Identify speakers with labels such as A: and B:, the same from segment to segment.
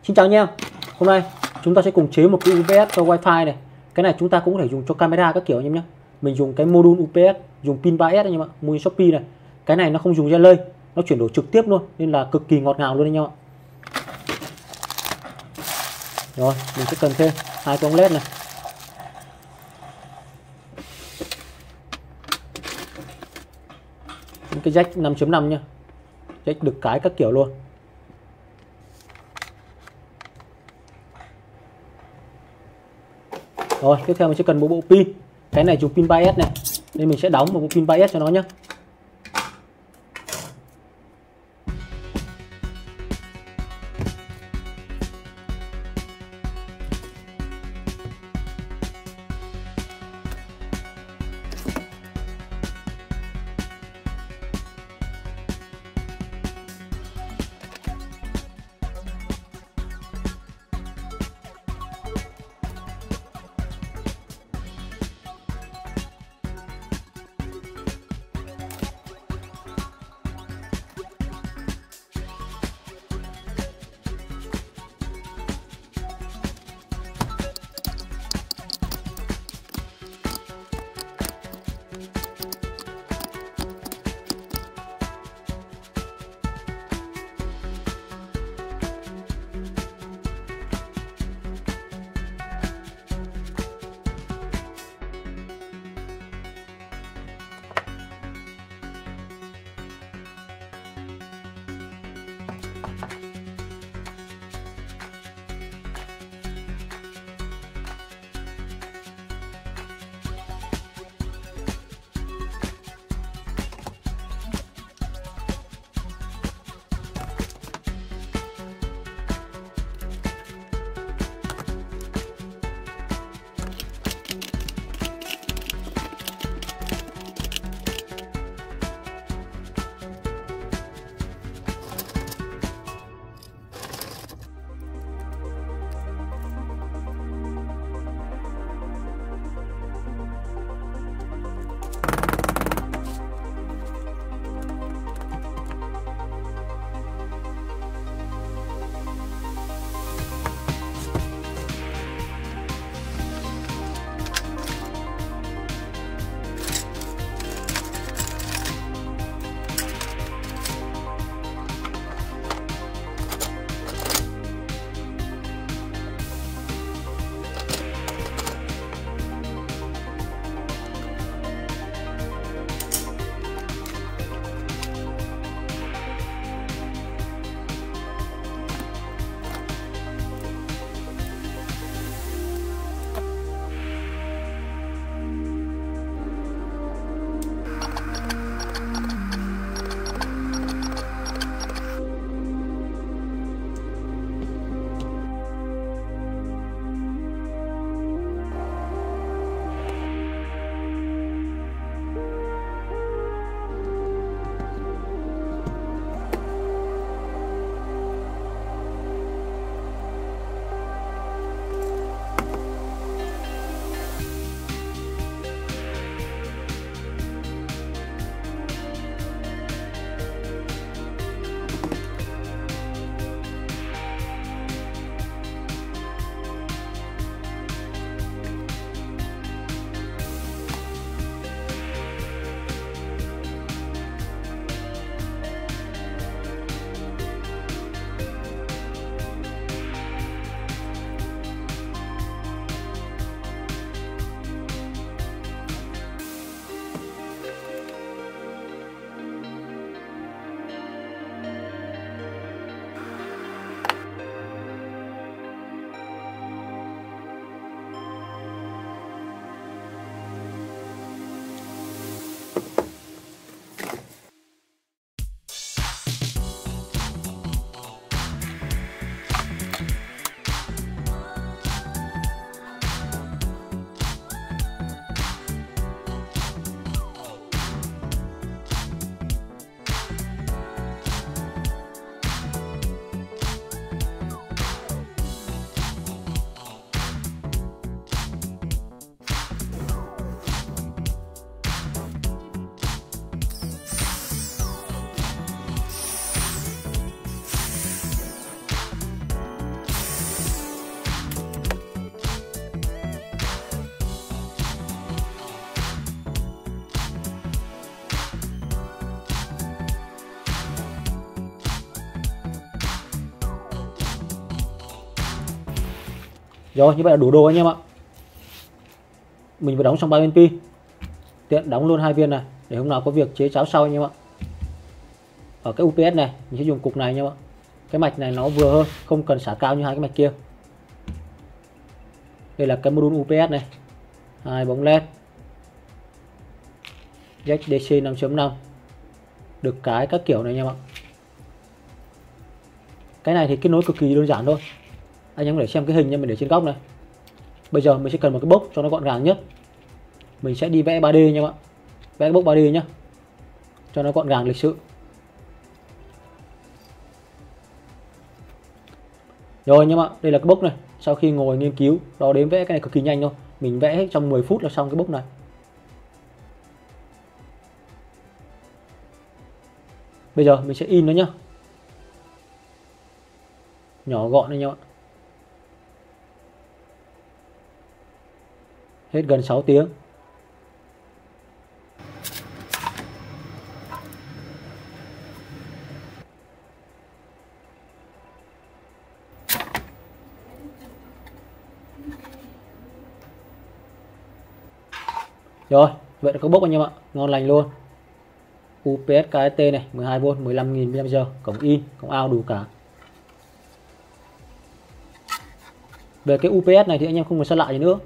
A: Xin chào anh em. Hôm nay chúng ta sẽ cùng chế một cái UPS cho wifi này. Cái này chúng ta cũng có thể dùng cho camera các kiểu anh em nhé. Mình dùng cái module UPS, dùng pin 3S anh em ạ, mua Shopee này. Cái này nó không dùng relay, nó chuyển đổi trực tiếp luôn nên là cực kỳ ngọt ngào luôn anh em ạ. Rồi, mình sẽ cần thêm hai cái ống led này. Cái jack 5.5 nha. Jack được cái các kiểu luôn. Rồi, tiếp theo mình sẽ cần một bộ pin. Cái này dùng pin 3S này, nên mình sẽ đóng một bộ pin 3S cho nó nhé. Rồi, như vậy là đủ đồ anh em ạ. Mình vừa đóng xong 3 viên pin, tiện đóng luôn 2 viên này để hôm nào có việc chế cháo sau anh em ạ. Ở cái UPS này mình sẽ dùng cục này anh em ạ. Cái mạch này nó vừa hơn, không cần xả cao như hai cái mạch kia. Đây là cái module UPS này, 2 bóng led jack DC 5.5, được cái các kiểu này anh em ạ. Cái này thì kết nối cực kỳ đơn giản thôi, anh em có thể xem cái hình nha, mình để trên góc này. Bây giờ mình sẽ cần một cái box cho nó gọn gàng nhất. Mình sẽ đi vẽ 3D nha bạn, vẽ box 3D nhé, cho nó gọn gàng lịch sự. Rồi nha bạn, đây là cái box này. Sau khi ngồi nghiên cứu đó đến vẽ cái này cực kỳ nhanh thôi, mình vẽ hết trong 10 phút là xong cái box này. Bây giờ mình sẽ in nó nhá, nhỏ gọn này nha bạn. Hết gần 6 tiếng. Rồi, vậy là có bốc anh em ạ, ngon lành luôn. UPS KST này, 12V, 15.000 mAh, cổng in, cổng out đủ cả. Về cái UPS này thì anh em không cần xa lạ gì nữa.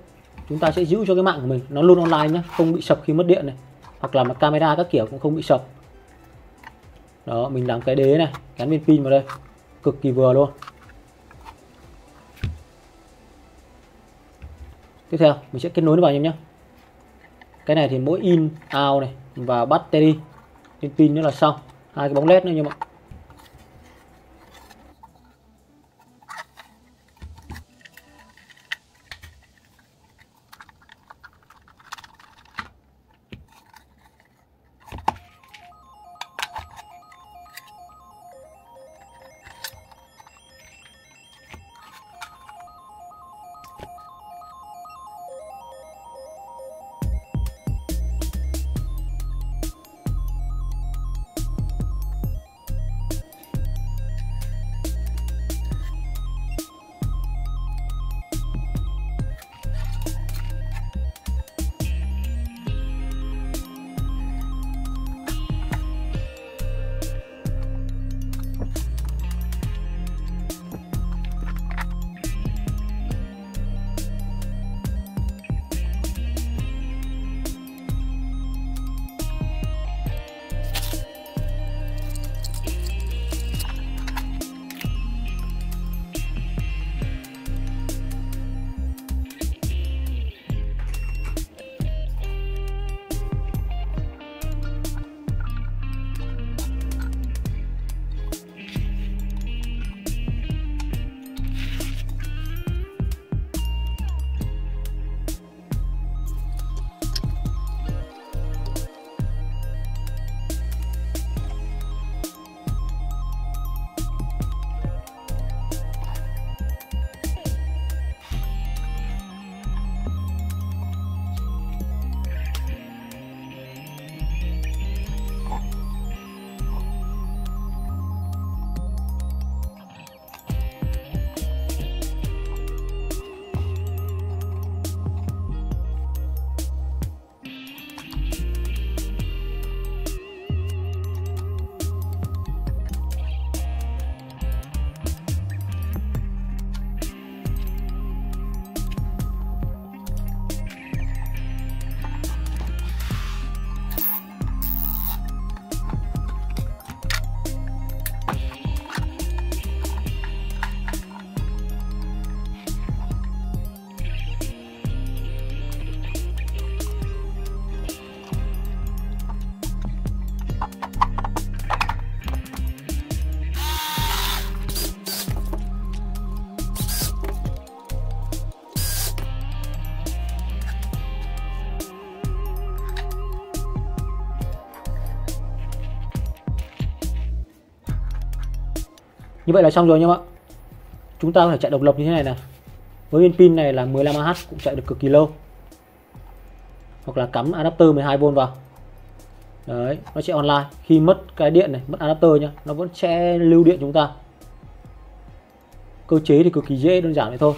A: Chúng ta sẽ giữ cho cái mạng của mình nó luôn online nhé, không bị sập khi mất điện này, hoặc là camera các kiểu cũng không bị sập. Đó, mình làm cái đế này, gắn viên pin vào đây, cực kỳ vừa luôn. Tiếp theo mình sẽ kết nối nó vào anh em nhé. Cái này thì mỗi in out này và battery viên pin nữa là xong. Hai cái bóng led nữa anh em ạ. Như vậy là xong rồi nha bạn. Chúng ta có thể chạy độc lập như thế này này. Với viên pin này là 15Ah cũng chạy được cực kỳ lâu. Hoặc là cắm adapter 12V vào. Đấy, nó sẽ online. Khi mất cái điện này, mất adapter nhá, nó vẫn sẽ lưu điện chúng ta. Cơ chế thì cực kỳ dễ đơn giản vậy thôi.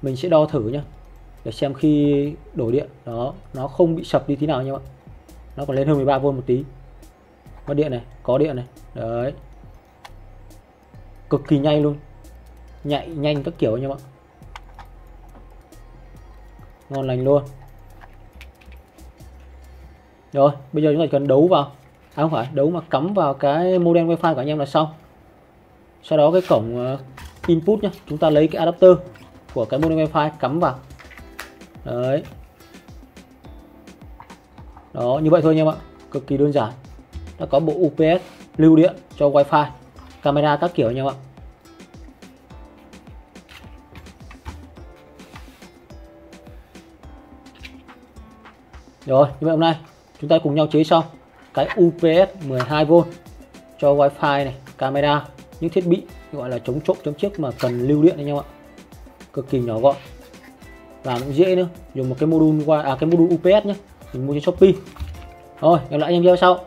A: Mình sẽ đo thử nhá, để xem khi đổ điện đó nó không bị sập đi tí nào anh em ạ. Nó còn lên hơn 13V một tí. Mất điện này, có điện này. Đấy. Cực kỳ nhanh luôn. Nhanh các kiểu anh em ạ. Ngon lành luôn. Rồi, bây giờ chúng ta cần đấu vào. À không phải, đấu mà cắm vào cái modem wifi của anh em là xong. Sau đó cái cổng input nhá, chúng ta lấy cái adapter của cái modem wifi cắm vào. Đấy. Đó, như vậy thôi anh em ạ. Cực kỳ đơn giản. Nó có bộ UPS lưu điện cho wifi, camera các kiểu anh em ạ. Rồi, như vậy hôm nay chúng ta cùng nhau chế xong cái UPS 12V cho wifi này, camera, những thiết bị gọi là chống trộm chống chiếc mà cần lưu điện anh em ạ. Cực kỳ nhỏ gọn. Làm cũng dễ nữa, dùng một cái module cái module UPS nhé, mình mua trên Shopee. Rồi, gặp lại anh em video sau.